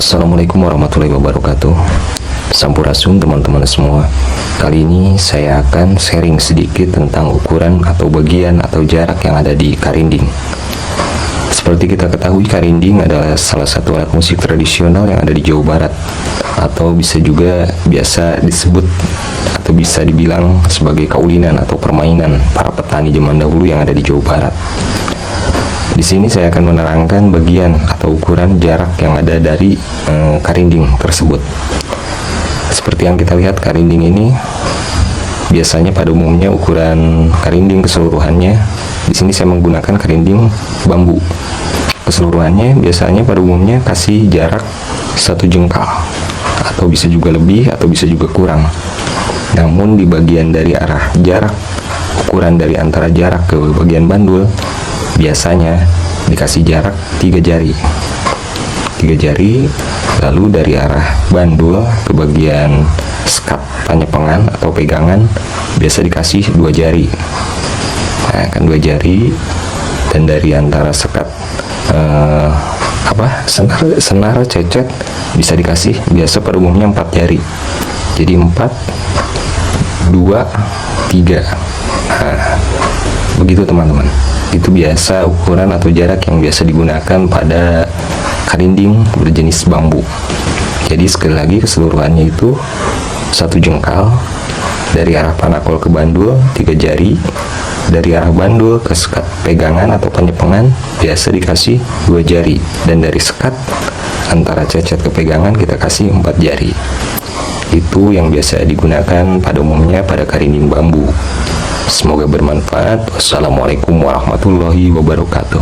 Assalamualaikum warahmatullahi wabarakatuh. Sampurasun teman-teman semua. Kali ini saya akan sharing sedikit tentang ukuran atau bagian atau jarak yang ada di karinding. Seperti kita ketahui, karinding adalah salah satu alat musik tradisional yang ada di Jawa Barat, atau bisa juga biasa disebut atau bisa dibilang sebagai kaulinan atau permainan para petani zaman dahulu yang ada di Jawa Barat. Di sini saya akan menerangkan bagian atau ukuran jarak yang ada dari karinding tersebut. Seperti yang kita lihat, karinding ini biasanya pada umumnya ukuran karinding keseluruhannya, di sini saya menggunakan karinding bambu. Keseluruhannya biasanya pada umumnya kasih jarak 1 jengkal, atau bisa juga lebih atau bisa juga kurang. Namun di bagian dari arah jarak, ukuran dari antara jarak ke bagian bandul biasanya dikasih jarak 3 jari. 3 jari, lalu dari arah bandul ke bagian sekat panyepengan atau pegangan biasa dikasih 2 jari. Nah, kan 2 jari, dan dari antara sekat senar cecet bisa dikasih biasa pada umumnya 4 jari. Jadi 4, 2, 3. Nah, begitu teman-teman. Itu biasa ukuran atau jarak yang biasa digunakan pada karinding berjenis bambu. Jadi sekali lagi, keseluruhannya itu 1 jengkal, dari arah panakol ke bandul 3 jari, dari arah bandul ke sekat pegangan atau panyepengan biasa dikasih 2 jari, dan dari sekat antara cecet ke pegangan kita kasih 4 jari. Itu yang biasa digunakan pada umumnya pada karinding bambu. Semoga bermanfaat. Wassalamualaikum warahmatullahi wabarakatuh.